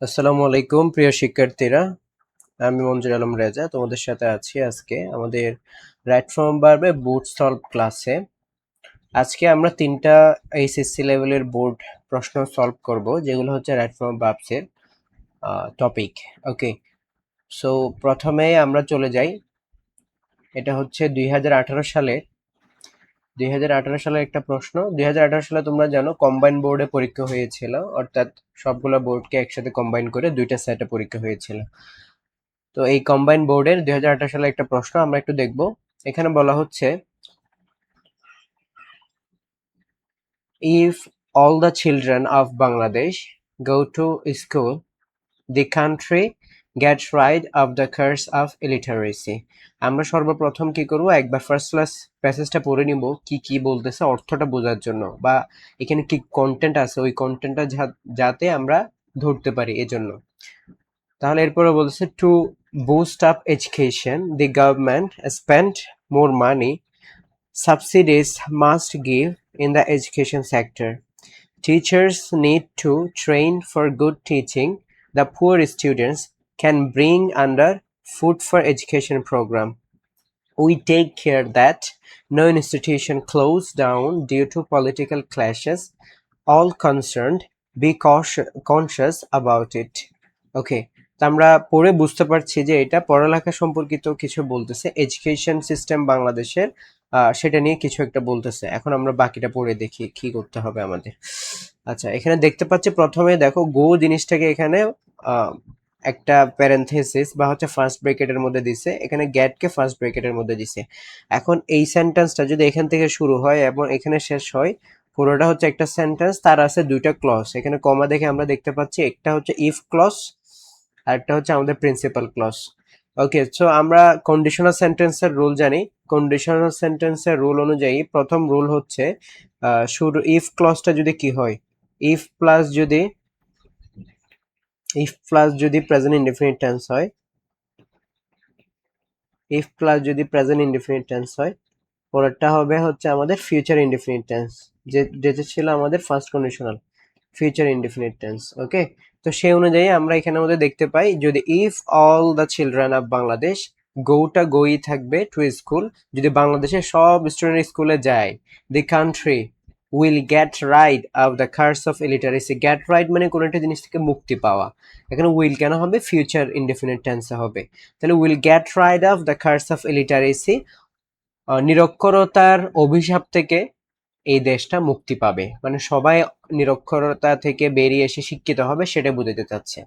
আসসালামু আলাইকুম প্রিয় শিক্ষার্থীরা, আমি মঞ্জুর আলম রেজা তোমাদের সাথে আছি আজকে আমাদের রাইট ফ্রম ভার্বে বোর্ড সলভ ক্লাসে। আজকে আমরা তিনটা এইচএসসি লেভেলের বোর্ড প্রশ্ন সলভ করব, যেগুলো হচ্ছে রাইট ফ্রম ভার্বসের টপিক। ওকে, সো প্রথমে আমরা চলে যাই। এটা হচ্ছে 2018 সালের একটা প্রশ্ন। 2018 সালে তোমরা জানো কম্বাইন বোর্ডে পরীক্ষা হয়েছিল, অর্থাৎ সবগুলো বোর্ডকে একসাথে কম্বাইন করে দুইটা সেটে পরীক্ষা হয়েছিল। তো এই কম্বাইন বোর্ডের 2018 সালে একটা প্রশ্ন আমরা একটু দেখব। এখানে বলা হচ্ছে, if all the children of Bangladesh go to school, the country gets rid of the curse of illiteracy. আমরা সর্বপ্রথম কি করব, একবার ফার্স্ট ক্লাস প্যাসেজটা পড়ে নিব, কি কি বলতেছে অর্থটা বোঝার জন্য, বা এখানে কি কন্টেন্ট আছে ওই কন্টেন্টটা যাতে আমরা ধরতে পারি এজন্য। তাহলে এরপরে বলছে, two boost up education the government spend more money, subsidies must give in the education sector. Teachers need to train for good teaching. The poor students can bring under Food for Education program. We take care that no institution close down due to political clashes. All concerned be conscious about it. Okay, তো আমরা পড়ে বুঝতে পারছি যে এটা পড়ালেখা সম্পর্কিত কিছু বলতেছে, এডুকেশন সিস্টেম বাংলাদেশের, সেটা নিয়ে কিছু একটা বলতেছে। এখন আমরা বাকিটা পড়ে দেখি কি করতে হবে আমাদের। আচ্ছা, এখানে দেখতে পাচ্ছি প্রথমে দেখো গো জিনিসটাকে এখানে একটা প্যারেনথেসিস বা হচ্ছে ফার্স্ট ব্র্যাকেটের মধ্যে দিছে, এখানে গেটকে ফার্স্ট ব্র্যাকেটের মধ্যে দিছে। এখন এই সেন্টেন্সটা যদি এখান থেকে শুরু হয় এবং এখানে শেষ হয়, পুরোটা হচ্ছে একটা সেন্টেন্স, তার আছে দুইটা ক্লজ। এখানে কমা দেখে আমরা দেখতে পাচ্ছি একটা হচ্ছে ইফ ক্লজ আর একটা হচ্ছে আমাদের প্রিন্সিপাল ক্লজ। ওকে, সো আমরা কন্ডিশনাল সেন্টেন্সের রুল জানি। কন্ডিশনাল সেন্টেন্সের রুল অনুযায়ী প্রথম রুল হচ্ছে, শুরু ইফ ক্লজটা যদি কি হয়, ইফ প্লাস যদি প্রেজেন্ট ইনডিফিনিট টেন্স হয়, ইফ প্লাস যদি প্রেজেন্ট ইনডিফিনিট টেন্স হয়, পরেরটা হবে হচ্ছে আমাদের ফিউচার ইনডিফিনিট টেন্স, যেটা ছিল আমাদের first conditional future indefinite tense. Okay, তো সেই অনুযায়ী আমরা এখানে মধ্যে দেখতে পাই, যদি if all the children of Bangladesh, গোটা গোই থাকবে টু স্কুল, যদি বাংলাদেশের সব স্টুডেন্ট স্কুলে যায়, the country will get ride of the curse of illiteracy. Get rid মানে কোনো একটা জিনিস থেকে মুক্তি পাওয়া, এখানে উইল কেন হবে, ফিউচার ইনডিফিনিট টেন্সে হবে। তাহলে will get ride of the curse of illiteracy, নিরক্ষরতার অভিশাপ থেকে এই দেশটা মুক্তি পাবে, মানে সবাই নিরক্ষরতা থেকে বেরিয়ে এসে শিক্ষিত হবে, সেটা বোঝাতে চাচ্ছে।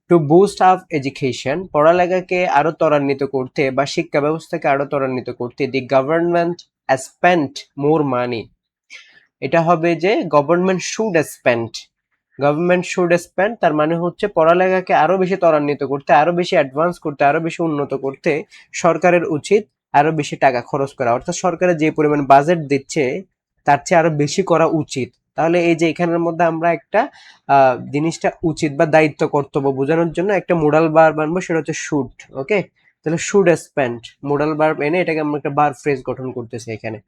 টু বুস্ট আপ এডুকেশন, পড়ালেখাকে আরো ত্বরান্বিত করতে বা শিক্ষা ব্যবস্থাকে আরো ত্বরান্বিত করতে, দি গভর্নমেন্ট স্পেন্ট মোর মানি, এটা হবে যে government should spend, government should spend, তার মানে হচ্ছে পড়ালেখাকে আরো বেশি ত্বরান্বিত করতে, আরো বেশি অ্যাডভান্স করতে, আরো বেশি উন্নত করতে সরকারের উচিত আরো বেশি টাকা খরচ করা, অর্থাৎ সরকারের যে পরিমাণ বাজেট দিচ্ছে তার চেয়ে আরো বেশি করা উচিত। তাহলে এই যে এখানের মধ্যে আমরা একটা জিনিসটা উচিত বা দায়িত্ব কর্তব্য বোঝানোর জন্য একটা মোডাল ভার্ব আনবো, সেটা হচ্ছে শুড। ওকে, তাহলে শুড স্পেন্ড, মোডাল ভার্ব এনে এটাকে আমরা একটা ভার্ব ফ্রেজ গঠন করতেছি এখানে।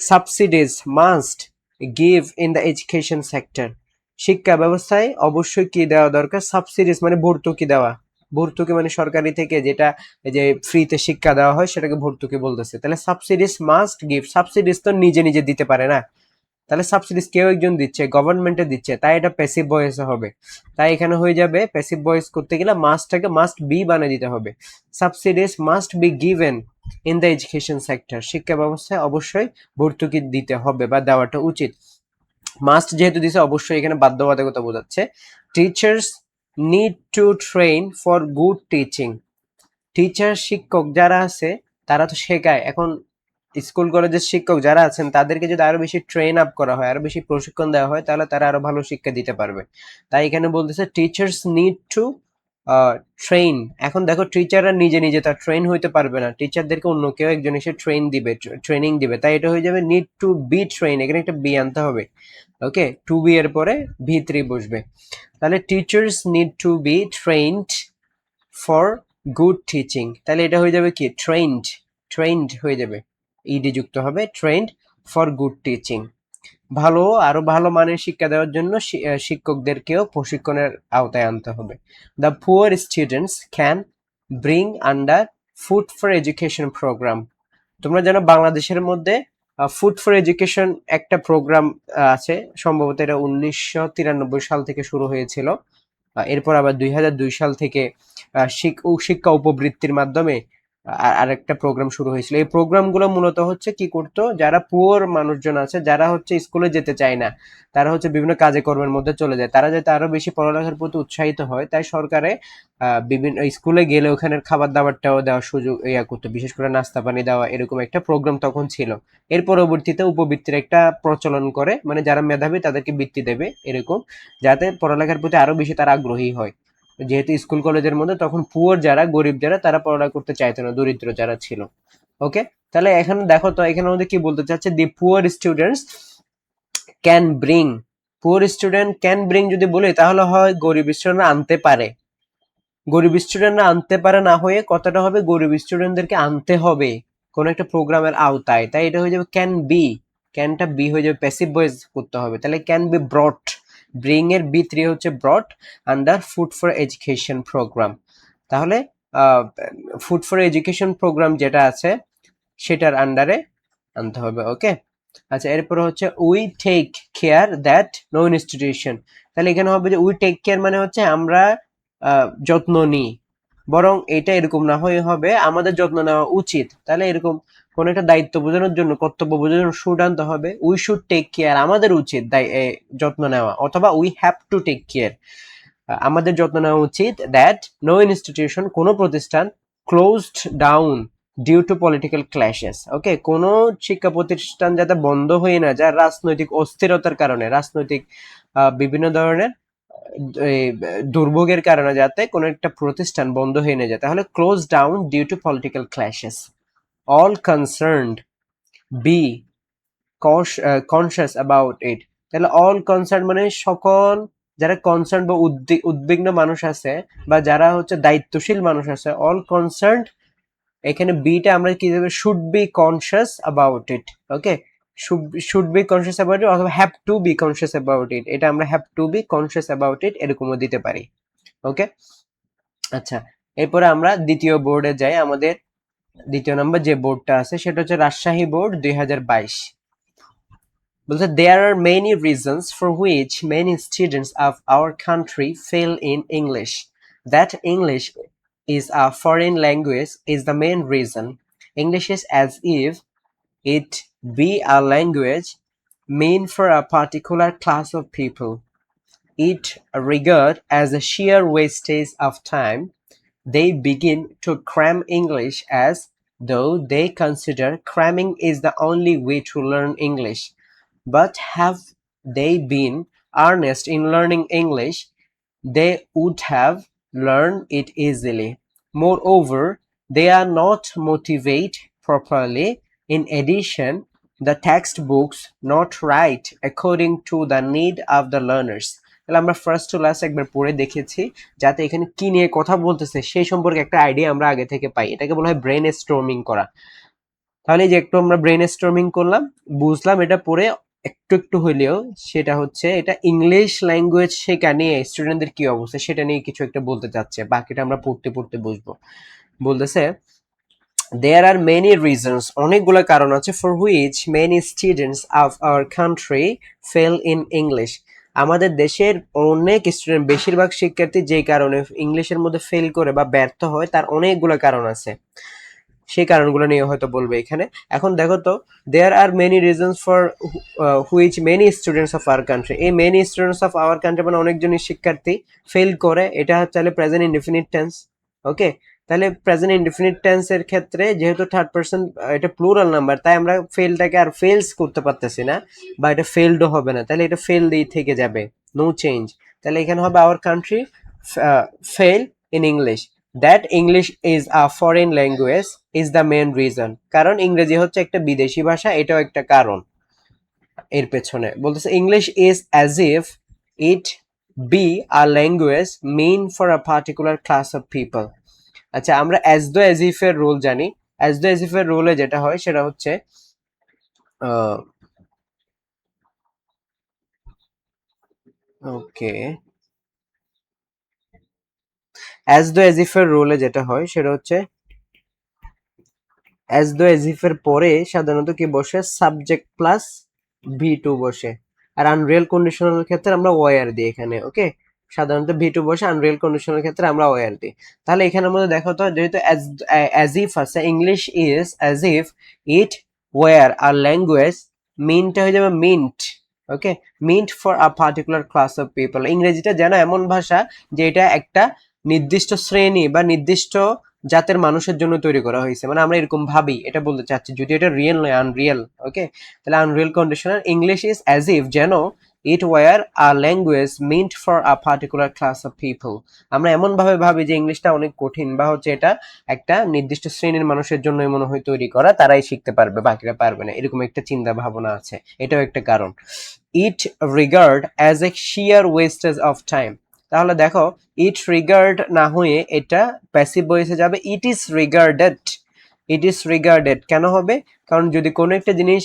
Subsidies must give in the education sector, শিক্ষা ব্যবস্থায় অবশ্যই কি দেওয়া দরকার, সাবসিডিজ মানে ভর্তুকি দেওয়া, ভর্তুকি মানে সরকারি থেকে যেটা এই যে ফ্রিতে শিক্ষা দেওয়া হয় সেটাকে ভর্তুকি বলতেছে। তাহলে সাবসিডিজ মাস্ট গিভ, সাবসিডিজ তো নিজে নিজে দিতে পারে না, তাহলে সাবসিডিজ কেউ একজন দিচ্ছে, গভর্নমেন্টে দিচ্ছে, তাই এটা প্যাসিভ ভয়েসে হবে। তাই এখানে হয়ে যাবে, প্যাসিভ ভয়েস করতে গেলে মাস্টটাকে মাস্ট বি বানিয়ে দিতে হবে। Subsidies must be given in the education sector, শিক্ষা ব্যবস্থায় অবশ্যই ভর্তুকি দিতে হবে বা দেওয়াটা উচিত। মাস্ট যেহেতু দিছে, অবশ্যই এখানে বাধ্যবাধকতা বোঝাচ্ছে। Teachers need to train for good teaching, teacher শিক্ষক যারা আছে তারা তো শেখায়, এখন স্কুল কলেজের শিক্ষক যারা আছেন তাদেরকে যদি আরো বেশি ট্রেন আপ করা হয়, আরো বেশি প্রশিক্ষণ দেওয়া হয়, তাহলে তারা আরো ভালো শিক্ষা দিতে পারবে। তাই এখানে বলতেছে টিচার্স নিড টু ট্রেন। এখন দেখো টিচাররা নিজে নিজে তার ট্রেন হইতে পারবে না, টিচারদেরকে অন্য কেউ একজন এসে ট্রেনিং দিবে, তাই এটা হয়ে যাবে নিড টু বি ট্রেন, এখানে একটা বি আনতে হবে। ওকে, টু বি এর পরে ভি3 বসবে, তাহলে teachers need to B trend for good teaching, তাহলে এটা হয়ে যাবে কি ট্রেন্ড, ট্রেন্ড হয়ে যাবে, ইডি যুক্ত হবে, ট্রেন্ড ফর গুড টিচিং। আরো ভালো মানের শিক্ষা দেওয়ার জন্য শিক্ষকদেরকেও প্রশিক্ষণের আওতায় আনতে হবে। The poor students can bring under food for education programme. তোমরা জানো বাংলাদেশের মধ্যে ফুড ফর এডুকেশন একটা প্রোগ্রাম আছে, সম্ভবত এটা 1993 সাল থেকে শুরু হয়েছিল। এরপর আবার 2002 সাল থেকে শিক্ষা উপবৃত্তির মাধ্যমে আরেকটা প্রোগ্রাম শুরু হয়েছিল। এই প্রোগ্রামগুলো মূলত হচ্ছে কি করতো, যারা পুয়ার মানুষজন আছে, যারা হচ্ছে স্কুলে যেতে চায় না, তারা হচ্ছে বিভিন্ন কাজে কর্মের মধ্যে চলে যায়, তারা যাতে আরো বেশি পড়ালেখার প্রতি উৎসাহিত হয়, তাই সরকারে বিভিন্ন স্কুলে গেলে ওখানের খাবার দাবারটাও দেওয়ার সুযোগ করতো, বিশেষ করে নাস্তা পানি দেওয়া, এরকম একটা প্রোগ্রাম তখন ছিল। এর পরবর্তীতে উপবৃত্তির একটা প্রচলন করে, মানে যারা মেধাবী তাদেরকে বৃত্তি দেবে এরকম, যাতে পড়ালেখার প্রতি আরো বেশি তারা আগ্রহী হয়। যেহেতু স্কুল কলেজের মধ্যে তখন পুয়ার যারা, গরিব যারা, তারা পড়ালেখা করতে চাইতো না, দরিদ্র যারা ছিল। ওকে, তাহলে এখানে দেখো তো, এখানে আমাদের কি বলতে চাচ্ছে, the poor students can bring. Poor student can bring যদি বলি তাহলে হয় গরিব স্টুডেন্টরা আনতে পারে, গরিব স্টুডেন্টরা আনতে পারে না হয়ে কথাটা হবে গরিব স্টুডেন্টদেরকে আনতে হবে কোন একটা প্রোগ্রামের আওতায়, তাই এটা হয়ে যাবে ক্যান বি, ক্যানটা বি হয়ে যাবে, প্যাসিভ ভয়েস করতে হবে, তাহলে ক্যান বি ব্রট, ব্রিং এর বি থ্রি হচ্ছে brought under food for education programme. তাহলে ফুড ফর এডুকেশন প্রোগ্রাম যেটা আছে সেটার আন্ডারে আনতে হবে। ওকে, আচ্ছা, এরপরে হচ্ছে we take care that no institution. তাহলে এখানে হবে যে উই টেক কেয়ার মানে হচ্ছে আমরা যত্ন নিই, বরং এটা এরকম না হয়ে হবে আমাদের যত্ন নেওয়া উচিত। তাহলে এরকম কোন একটা দায়িত্ব বোঝানোর জন্য, কর্তব্য বোঝানোর জন্য শুড আনতে হবে, উই শুড টেক কেয়ার, আমাদের উচিত যত্ন নেওয়া, অথবা we have to take care, আমাদের যত্ন নেওয়া উচিত, দ্যাট নো ইনস্টিটিউশন, কোনো প্রতিষ্ঠান, closed down due to political clashes. Okay, কোনো শিক্ষা প্রতিষ্ঠান যাতে বন্ধ হয়ে না যায় রাজনৈতিক অস্থিরতার কারণে, রাজনৈতিক বিভিন্ন ধরনের এই দুর্ভোগের কারণে যাতে কোনো একটা প্রতিষ্ঠান বন্ধ হয়ে না যায়, তাহলে close down due to political clashes. All concerned be conscious about it. তাহলে অল কনসার্ন মানে সকল যারা কনসার্ন বা উদ্বিগ্ন মানুষ আছে, বা যারা হচ্ছে দায়িত্বশীল মানুষ আছে, অল কনসার্ন, এখানে বিটা আমরা কি দেবো, should be conscious about it. Okay, should be conscious about it, অথবা have to be conscious about it, এটা আমরা have to be conscious about it এরকমও দিতে পারি। ওকে, আচ্ছা, এরপরে আমরা দ্বিতীয় বোর্ডে যাই। আমাদের দ্বিতীয় নম্বর যে বোর্ডটা আছে সেটা হচ্ছে রাজশাহী বোর্ড 2022। বলছে there are many reasons for which many students of our country fail in English. That English is a foreign language is the main reason. English is as if it be a language meant for a particular class of people. It regard as a sheer wastage of time. They begin to cram English as though they consider cramming is the only way to learn English. But have they been earnest in learning English, they would have learned it easily. Moreover, they are not motivated properly. In addition, the textbooks not write according to the need of the learners. তাহলে আমরা first to last একবার পড়ে দেখেছি, যাতে এখানে কি নিয়ে কথা বলতেছে সেই সম্পর্কে একটা আইডিয়া আমরা আগে থেকে পাই। এটাকে বলা হয় ব্রেন স্টর্মিং করা। তাহলে যে একটু আমরা ব্রেন স্টর্মিং করলাম, বুঝলাম এটা পড়ে একটু একটু হইলেও, সেটা হচ্ছে এটা ইংলিশ ল্যাঙ্গুয়েজ শেখা নিয়ে স্টুডেন্টদের কি অবস্থা সেটা নিয়ে কিছু একটা বলতে চাচ্ছে, বাকিটা আমরা পড়তে পড়তে বুঝবো। বলতেছে there are many reasons, অনেকগুলো কারণ আছে, for which many students of our country fail in English, আমাদের দেশের অনেক স্টুডেন্ট, বেশিরভাগ শিক্ষার্থী যে কারণে ইংলিশের মধ্যে ফেল করে বা ব্যর্থ হয় তার অনেকগুলো কারণ আছে, সেই কারণগুলো নিয়ে হয়তো বলবে এখানে। এখন দেখো তো, there are many reasons for which many students of our country, এই many students of our country মানে অনেকজনই শিক্ষার্থী ফেল করে, এটা হচ্ছে প্রেজেন্ট ইনডিফিনিট টেন্স। ওকে, তাহলে প্রেজেন্ট ইনডিফিনিট টেন্সের ক্ষেত্রে যেহেতু থার্ড পার্সন, এটা প্লুরাল নাম্বার, তাই আমরা ফেলটাকে আর ফেলস করতে পারতেছি না, বা এটা ফেলডও হবে না, তাহলে এটা ফেল দিয়ে থেকে যাবে, নো চেঞ্জ। তাহলে এখানে হবে our country fail in English. That English is a foreign language is the main reason, কারণ ইংরেজি হচ্ছে একটা বিদেশি ভাষা, এটাও একটা কারণ এর পেছনে। বলতেছে English is as if it be a language meant for a particular class of people. আচ্ছা, আমরা অ্যাজ দ্য অ্যাজ ইফ এর রোল জানি। অ্যাজ দ্য অ্যাজ ইফ এর রোলে যেটা হয় সেটা হচ্ছে okay, as though as if এর রোলে যেটা হয় সেটা হচ্ছে অ্যাজ দো অ্যাজ ইফ এর পরে সাধারণত কি বসে, সাবজেক্ট প্লাস ভি টু বসে। আর আনরিয়েল কন্ডিশনাল ক্ষেত্রে আমরা ওয়ার দিই এখানে। ওকে, সাধারণত ভি টু বসে, আনরিয়েল কন্ডিশনাল ক্ষেত্রে আমরা ওয়ার দিই। তাহলে এখানের মধ্যে দেখো তো, যেহেতু অ্যাজ ইফ আছে, English is as if it were আর ল্যাঙ্গুয়েজ, মিনটা হয়ে যাবে meant. Okay, meant for a particular class of people. ইংরেজিটা যেন এমন ভাষা যে এটা একটা নির্দিষ্ট শ্রেণী বা নির্দিষ্ট জাতের মানুষের জন্য তৈরি করা হয়েছে, মানে আমরা এরকম ভাবি, এটা বলতে চাচ্ছি, যদি এটা রিয়েল নয়, আনরিয়েল। ওকে, তাহলে unreal conditional, English is as if যেন it were a language meant for a particular class of people. আমরা এমন ভাবে ভাবি যে ইংলিশটা অনেক কঠিন, বা হচ্ছে এটা একটা নির্দিষ্ট শ্রেণীর মানুষের জন্য মনে হয় তৈরি করা, তারাই শিখতে পারবে, বাকিরা পারবে না, এরকম একটা চিন্তা ভাবনা আছে। এটাও একটা কারণ। It regard as a sheer wastage of time. তাহলে দেখো, ইট রিগার্ড না হয়ে এটা প্যাসিভ ভয়েসে যাবে, it is regarded. It is regarded কেন হবে? কারণ যদি কোনো একটা জিনিস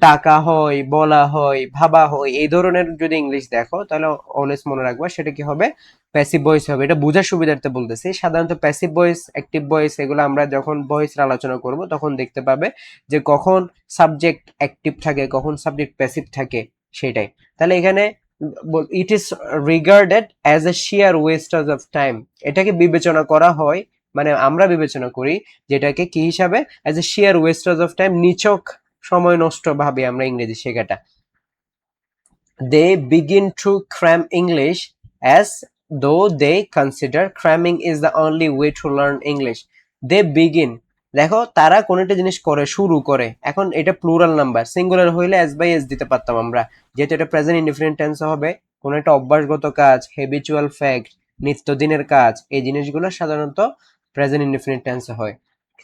ডাকা হয়, বলা হয়, ভাবা হয়, এই ধরনের যদি ইংলিশ দেখো, তাহলে অলওয়েজ মনে রাখবা সেটা কি হবে, প্যাসিভ ভয়েস হবে। এটা বোঝার সুবিধার্থে বলতেছি। সাধারণত প্যাসিভ ভয়েস, অ্যাক্টিভ ভয়েস, এগুলো আমরা যখন ভয়েসের আলোচনা করব তখন দেখতে পাবে যে কখন সাবজেক্ট অ্যাক্টিভ থাকে, কখন সাবজেক্ট প্যাসিভ থাকে, সেটাই। তাহলে এখানে it is regarded as a sheer wastage of time, এটাকে বিবেচনা করা হয়, মানে আমরা বিবেচনা করি যেটাকে কি হিসাবে, as a sheer wastage of time, নিছক সময় নষ্ট ভাবে আমরা ইংরেজি শেখাটা। They begin to cram English as though they consider cramming is the only way to learn English. They begin, দেখো তারা কোন একটা জিনিস করে, শুরু করে। এখন এটা প্লুরাল নাম্বার, সিঙ্গুলার হইলে এস বাই এস দিতে পারতাম আমরা, যেহেতু এটা প্রেজেন্ট ইনডিফিনিট টেন্স হবে। কোন একটা অভ্যাসগত কাজ, হ্যাবিচুয়াল ফ্যাক্ট, নিত্যদিনের কাজ, এই জিনিসগুলো সাধারণত প্রেজেন্ট ইনডিফিনিট টেন্সে হয়।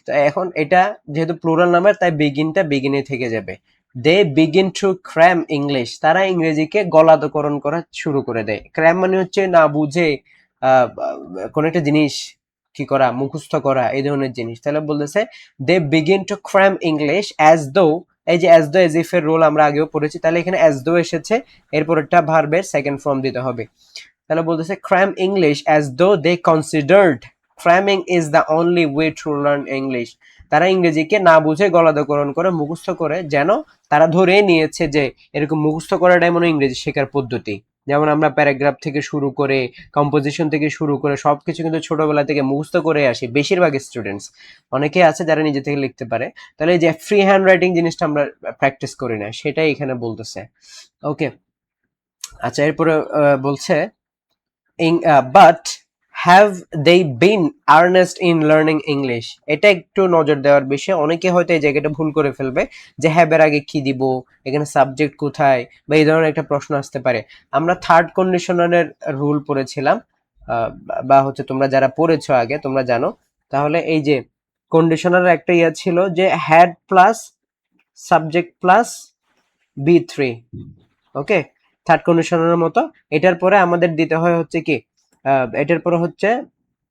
তো এখন এটা যেহেতু প্লুরাল নাম্বার, তাই বিগিনটা বিগিনে থেকে যাবে। দে বিগিন টু ক্র্যাম ইংলিশ, তারা ইংরেজিকে গলাধকরণ করা শুরু করে দেয়। ক্র্যাম মানে হচ্ছে না বুঝে কোন একটা জিনিস কি করা, মুখস্থ করা, এই ধরনের জিনিস। তাহলে বলতেছে they begin to cram English as though, এই যে অ্যাজ দো এজ ইফ এর রোল আমরা আগেও পড়েছি, তাহলে এখানে অ্যাজ দো এসেছে, এরপর একটা ভার্বের সেকেন্ড ফর্ম দিতে হবে। তাহলে বলতেছে crumb English as though they considered cramming is the only way to learn English. তারা ইংরেজিকে না বুঝে গলাধকরণ করে, মুখস্থ করে, যেন তারা ধরে নিয়েছে যে এরকম মুখস্থ করাটাই মনে ইংরেজি শেখার পদ্ধতি। যেমন আমরা প্যারাগ্রাফ থেকে শুরু করে, কম্পোজিশন থেকে শুরু করে সবকিছু কিন্তু ছোটবেলা থেকে মুখস্থ করে আসি বেশিরভাগ স্টুডেন্টস। অনেকে আছে যারা নিজে থেকে লিখতে পারে। তাহলে এই যে ফ্রি হ্যান্ড রাইটিং জিনিসটা আমরা প্র্যাকটিস করি না, সেটাই এখানে বলতেছে। ওকে, আচ্ছা, এরপরে বলছে but have they been earnest in learning English. এটা একটু নজর দেওয়ার বিষয়, অনেকে হয়তো এই জায়গাটা ভুল করে ফেলবে যে হ্যাভের আগে কি দিব, এখানে সাবজেক্ট কোথায়, বা এই ধরনের একটা প্রশ্ন আসতে পারে। আমরা থার্ড কন্ডিশনারের রুল পড়েছিলাম, বা হচ্ছে তোমরা যারা পড়েছো আগে তোমরা জানো। তাহলে এই যে কন্ডিশনার একটা ইয়ে ছিল যে had plus subject plus B three. Okay, third কন্ডিশনের মতো। এটার পরে আমাদের দিতে হয় হচ্ছে কি, এটার পরে হচ্ছে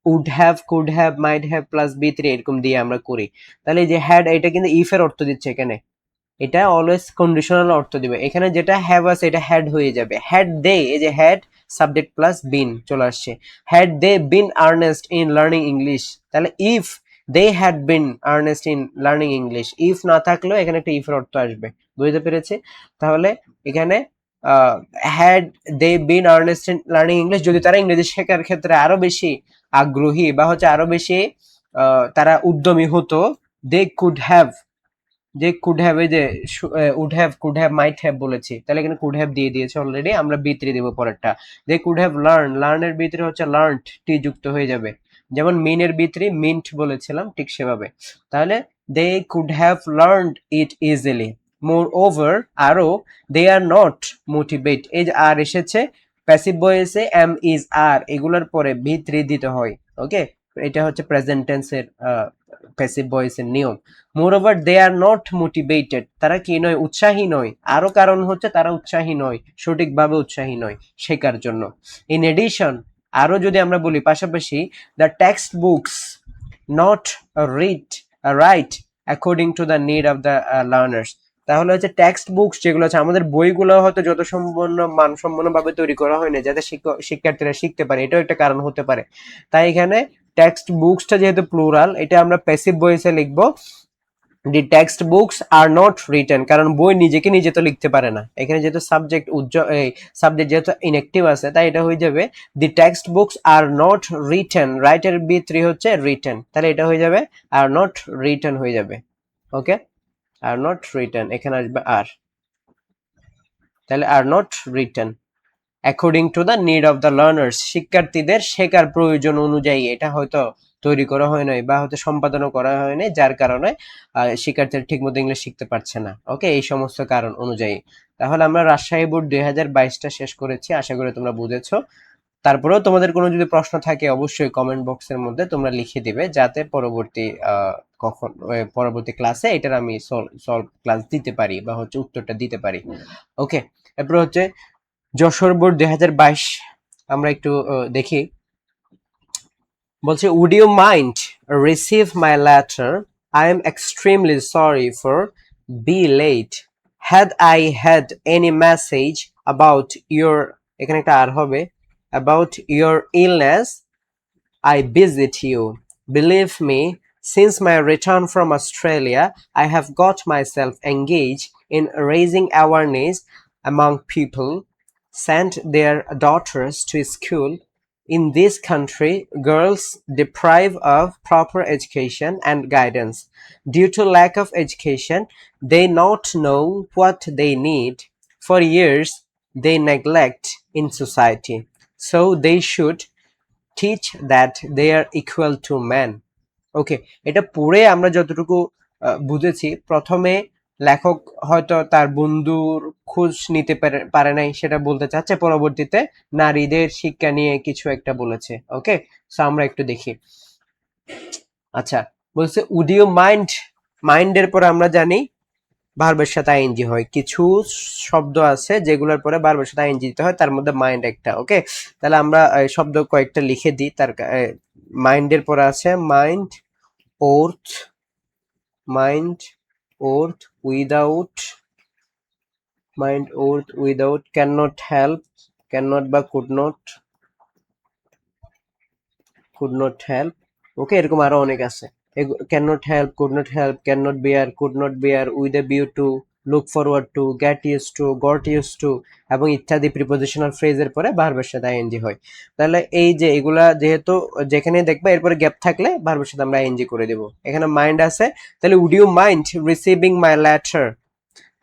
would have, could have, might have plus B three, এরকম দিয়ে আমরা করি। তাহলে এই যে হ্যাড, এটা কিন্তু ইফ এর অর্থ দিচ্ছে এখানে, এটা অলওয়েজ কন্ডিশনাল অর্থ দিবে। এখানে যেটা হ্যাভ আছে এটা হ্যাড হয়ে যাবে। হ্যাড দে, এই যে হ্যাড সাবজেক্ট প্লাস বিন চলে আসছে, had they been earnest in learning English. তাহলে if they had been earnest in learning English, if না থাকলেও এখানে একটা ইফ এর অর্থ আসবে। বুঝতে পেরেছি? তাহলে এখানে had they been earnest in learning English, যদি তারা ইংরেজি শেখার ক্ষেত্রে আরো বেশি আগ্রহী বা হচ্ছে আরো বেশি তারা উদ্যমী হতো, দে কুড হ্যাভ, যে কুড হ্যাভ, এই যে would have, could have, might have বলেছি, তাহলে এখানে কুড হ্যাভ দিয়ে দিয়েছে অলরেডি, আমরা বি3 দেব পরেরটা। দে কুড হ্যাভ লার্ন, লার্নের বি3 হচ্ছে লার্নড, টি যুক্ত হয়ে যাবে। যেমন মিনের বি3 মিন্ট বলেছিলাম, ঠিক সেভাবে। তাহলে they could have learned it easily. Moreover, আরো, দে আর নট মোটিভেট, এই যে আর এসেছে, প্যাসিভ ভয়েসে এম ইজ আর, এগুলোর পরে বি3 দিতে হয়। ওকে, এটা হচ্ছে প্রেজেন্ট টেন্সের প্যাসিভ ভয়েসের নিয়ম। Moreover they are not motivated, তারা কি নয়, উৎসাহী নয়। আরো কারণ হচ্ছে তারা উৎসাহী নয়, সঠিকভাবে উৎসাহী নয় শেখার জন্য। ইন এডিশন, আরো যদি আমরা বলি পাশাপাশি, the text books not read write according to the need of the learners. তাহলে হচ্ছে টেক্সট বুকস যেগুলো আছে আমাদের বইগুলো হয়তো যত সম্পূর্ণ মানসম্পন্ন ভাবে তৈরি করা হয়নি যাতে শিক্ষার্থীরা শিখতে পারে, এটাও একটা কারণ হতে পারে। তাই এখানে টেক্সট বুকসটা যেহেতু প্লুরাল, এটা আমরা প্যাসিভ ভয়েসে লিখবো, দি text books are not written, কারণ বই নিজেকে নিজে তো লিখতে পারে না। এখানে যেহেতু সাবজেক্ট সাবজেক্ট যেহেতু ইনঅ্যাক্টিভ আছে, তাই এটা হয়ে যাবে দি text books are not written, রাইটের বি3 হচ্ছে রিটেন, তাহলে এটা হয়ে যাবে আর নট রিটেন হয়ে যাবে। ওকে, আর নট রিটেন, এখানে আসবে আর, তাহলে are not written according to the need of the learners, শিক্ষার্থীদের শেখার প্রয়োজন অনুযায়ী এটা হয়তো তৈরি করা হয় নাই বা হয়তো সম্পাদনও করা হয় নাই, যার কারণে শিক্ষার্থীরা ঠিকমতো ইংলিশ শিখতে পারছে না। ওকে, এই সমস্ত কারণ অনুযায়ী। তাহলে আমরা রাজশাহী বোর্ড 2022টা শেষ করেছি, আশা করি তোমরা বুঝেছো। তারপরেও তোমাদের কোনো যদি প্রশ্ন থাকে অবশ্যই কমেন্ট বক্সের মধ্যে তোমরা লিখে দিবে, যাতে পরবর্তী ক্লাসে এটার আমি সলভ ক্লাস দিতে পারি বা হচ্ছে উত্তরটা দিতে পারি। ওকে, এরপর হচ্ছে যশোর বোর্ড 2022, আমরা একটু দেখি। বলছে would you mind receive my letter, I am extremely sorry for be late, had I had any message about your, এখানে একটা আর হবে, about your illness I visit you. Believe me, since my return from Australia, I have got myself engaged in raising awareness among people, sent their daughters to school. In this country, girls deprived of proper education and guidance. Due to lack of education, they not know what they need. For years, they neglect in society. So they should teach that they are equal to men. ওকে, এটা পড়ে আমরা যতটুকু বুঝেছি, প্রথমে লেখক হয়তো তার বন্ধুর খোঁজ নিতে পারে নাই সেটা বলতে চাচ্ছে, পরবর্তীতে নারীদের শিক্ষা নিয়ে কিছু একটা বলেছে। ওকে, সো আমরা একটু দেখি। আচ্ছা, বলছে উড ইউ মাইন্ড, মাইন্ডের পরে আমরা জানি ভার্বের সাথে আইএনজি হয়, কিছু শব্দ আছে যেগুলোর পরে ভার্বের সাথে আইএনজি দিতে হয়, তার মধ্যে মাইন্ড একটা। ওকে, তাহলে আমরা শব্দ কয়েকটা লিখে দিই। তার মাইন্ডের পরে আছে mind, worth, mind, worth, without, mind, worth, without, can not help, can not বা could not, could not help. Okay, এরকম আরো অনেক আছে। Can not help, could not help, can not bear, could not bear, with a view to, look forward to, get use to, got use to এবং ইত্যাদি prepositional ফ্রেজের পরে ভার্বের সাথে ING হয়। তাহলে এই যে এগুলা যেহেতু যেখানে দেখবে এরপরে গ্যাপ থাকলে ভার্বের সাথে আমরা আইএনজি করে দেব। এখানে মাইন্ড আছে, তাহলে would you mind receiving my letter,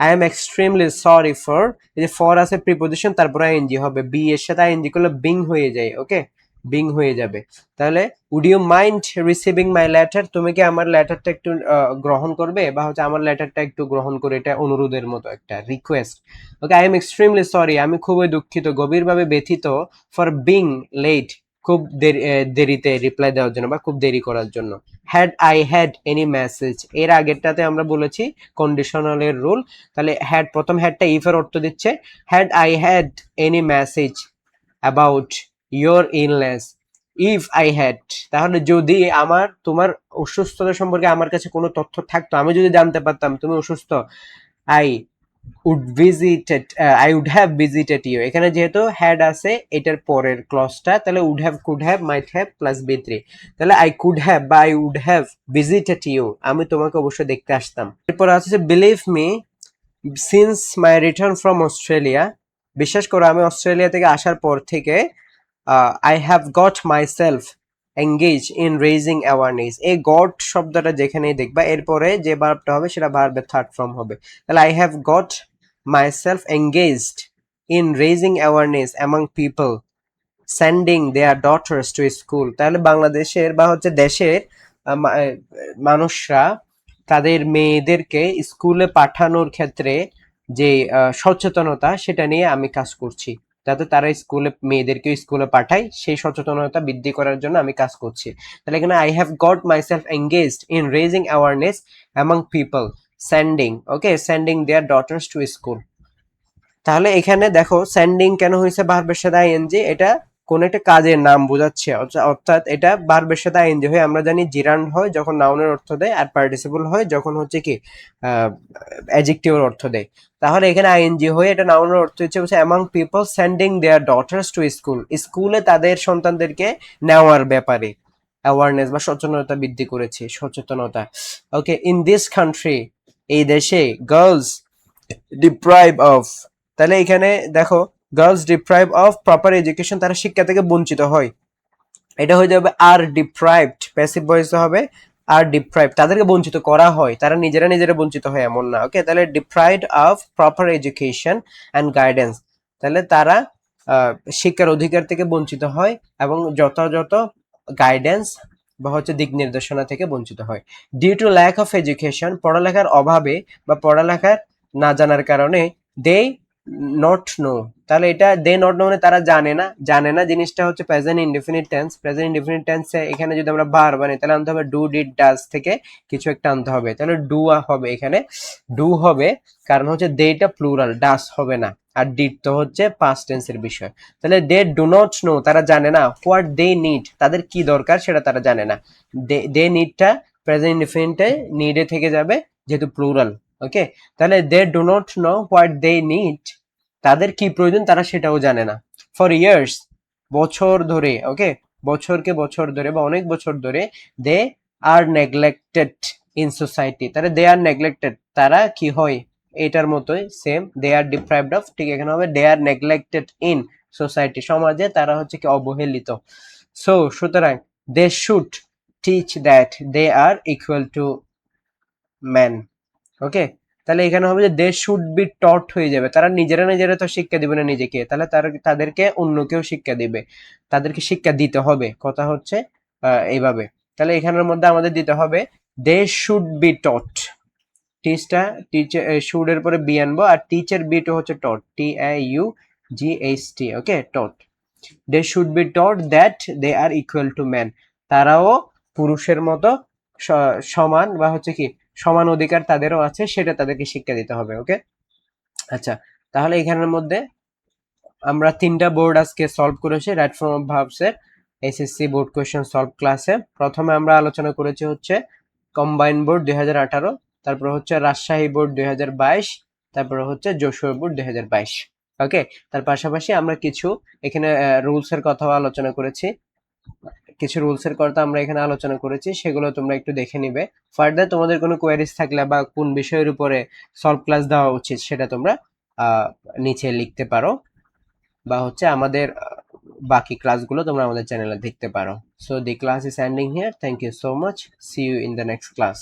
I am extremely sorry for, এই যে ফর আছে প্রিপোজিশন, তারপরে আইএনজি হবে, বি এর সাথে আইএনজি করলে বিং হয়ে যায়। ওকে, বিং হয়ে যাবে। তাহলে would you mind receiving my letter, তুমি কি আমার লেটারটা একটু গ্রহণ করবে বা হচ্ছে আমার লেটারটা একটু গ্রহণ করে, এটা অনুরোধের মতো একটা request. Okay, I am extremely sorry, আমি খুবই দুঃখিত, গভীরভাবে ব্যথিত, ফর বিং লেট, খুব দেরিতে রিপ্লাই দেওয়ার জন্য বা খুব দেরি করার জন্য। Had I had any message, এর আগেরটাতে আমরা বলেছি কন্ডিশনালের রুল, তাহলে হ্যাড, প্রথম হ্যাডটা ইফ এর অর্থ দিচ্ছে, had I had any message about your illness, if I had, তাহলে যদি আমার তোমার অসুস্থতা সম্পর্কে আমার কাছে কোনো তথ্য থাকতো, আমি যদি জানতে পারতাম তুমি অসুস্থ, I would visited, I would have visited you, এখানে যেহেতু হ্যাড আছে এটার পরের ক্লজটা, তাহলে would have, could have, might have plus বি3, তাহলে আই কুড হ্যাভ বা I would have visited you, আমি তোমাকে অবশ্যই দেখতে আসতাম। এরপর আছে believe me, since my return from Australia, বিশ্বাস করো আমি অস্ট্রেলিয়া থেকে আসার পর থেকে, I have got my self engage in raising awareness, এই গট শব্দটা যেখানেই দেখবা এরপরে যে ভার্বটা হবে সেটা ভার্বের থার্ড ফর্ম হবে। তাহলে I have got my self engaged in raising awareness among people, sending their daughters to school, তাহলে বাংলাদেশের বা হচ্ছে দেশের মানুষরা তাদের মেয়েদেরকে স্কুলে পাঠানোর ক্ষেত্রে যে সচেতনতা, সেটা নিয়ে আমি কাজ করছি, যাতে তারা মেয়েদেরকে স্কুলে পাঠায়, সেই সচেতনতা বৃদ্ধি করার জন্য আমি কাজ করছি। তাহলে এখানে I have got my self engaged in raising awareness among people, sending, okay, sending their daughters to school. তাহলে এখানে দেখো সেন্ডিং কেন হয়েছে ভার্বের সাথে আইএনজি, এটা কোন একটা কাজের নাম বোঝাচ্ছে, অর্থাৎ এটা ভার্বের সাথে আইএনজি হয়। আমরা জানি জিরান্ড হয় যখন নাউনের অর্থ দেয়, আর পার্টিসিপল হয় যখন হচ্ছে কি অ্যাডজেক্টিভের অর্থ দেয়। তাহলে এখানে আইএনজি হয়ে এটা নাউনের অর্থ হচ্ছে among people sending their daughters to school, স্কুলে তাদের সন্তানদেরকে নেওয়ার ব্যাপারে অ্যাওয়ারনেস বা সচেতনতা বৃদ্ধি করেছে, সচেতনতা। ওকে, ইন দিস কান্ট্রি, এই দেশে, গার্লস ডিপ্রাইভ অফ, তাহলে এখানে দেখো girls deprive of proper education, তারা শিক্ষা থেকে বঞ্চিত হয়। এটা হয়ে যাবে আর ডিপ্রাইভড, প্যাসিভ ভয়েস হবে আর ডিপ্রাইভ, তাদেরকে বঞ্চিত করা হয়, তারা নিজেরা বঞ্চিত হয় এমন না। ওকে, তাহলে deprived of proper education and guidance, তাহলে তারা শিক্ষার অধিকার থেকে বঞ্চিত হয় এবং যথাযথ গাইডেন্স বা হচ্ছে দিক নির্দেশনা থেকে বঞ্চিত হয়। Due to lack of education, পড়ালেখার অভাবে বা পড়ালেখার না জানার কারণে, দে নট নো, তাহলে এটা দে নট নো মানে তারা জানে না জিনিসটা হচ্ছে present indefinite tense. Present indefinite টেন্সে এখানে যদি আমরা ভার্ব বানাই তাহলে আনতে হবে ডু, ডিড, ডাজ থেকে কিছু একটা আনতে হবে, তাহলে ডু হবে, এখানে ডু হবে, কারণ হচ্ছে দেটা প্লুরাল, ডাস হবে না, আর ডিড তো হচ্ছে পাস্ট টেন্সের বিষয়। তাহলে দে ডু নট নো, তারা জানে না, হোয়াট দে নিড, তাদের কি দরকার সেটা তারা জানে না। দে নিডটা প্রেজেন্ট ইনডিফিনিটে নিডে থেকে যাবে যেহেতু প্লুরাল। ওকে, তাহলে they do not know what they need, তাদের কি প্রয়োজন তারা সেটাও জানে না। ফর ইয়ার্স, বছর ধরে, ওকে, বছর ধরে বা অনেক বছর ধরে, they are neglected in society, তাহলে দে আর নেগলেক্টেড, তারা কি হয় এটার মতোই same, they are deprived of, ঠিক এখানে হবে they are neglected in society, সমাজে তারা হচ্ছে কি অবহেলিত। সো সুতরাং they should teach that they are equal to man. Okay, তাহলে এখানে হবে যে দে শুড বি টট হয়ে যাবে, তারা নিজেরা তো শিক্ষা দিবে না নিজেকে, তাহলে তাদেরকে অন্যকেও শিক্ষা দিবে, তাদেরকে শিক্ষা দিতে হবে, কথা হচ্ছে এইভাবে। তাহলে এখানের মধ্যে আমাদের দিতে হবে দে শুড বি টট, টিচটা টিচার শুড এর পরে বি আনবো, আর টিচার বি টু হচ্ছে taught, TIUGHT, okay, taught. They should be taught that they are equal to man, তারাও পুরুষের মতো সমান বা হচ্ছে কি সমান অধিকার তাদেরও আছে, সেটা তাদেরকে শিক্ষা দিতে হবে। ওকে, আচ্ছা, তাহলে এখানের মধ্যে আমরা 3টা বোর্ড আজকে সলভ করেছি রাইট ফর্ম অফ ভার্বস এর SSC বোর্ড কোয়েশ্চেন সলভ ক্লাসে। প্রথমে আমরা আলোচনা করেছি হচ্ছে কম্বাইন বোর্ড 2018, তারপর হচ্ছে রাজশাহী বোর্ড 2022, তারপর হচ্ছে যশোর বোর্ড 2022। ওকে, তার পাশাপাশি আমরা কিছু এখানে রুলস এর কথাও আলোচনা করেছি, কিছু রুলস এর কথা আমরা এখানে আলোচনা করেছি, সেগুলো তোমরা একটু দেখে নিবে। ফার্দার তোমাদের কোনো কোয়েরিজ থাকলে বা কোন বিষয়ের উপরে সলভ ক্লাস দেওয়া উচিত সেটা তোমরা নিচে লিখতে পারো, বা হচ্ছে আমাদের বাকি ক্লাসগুলো তোমরা আমাদের চ্যানেলে দেখতে পারো। So the class is ending here, thank you so much, see you in the next class.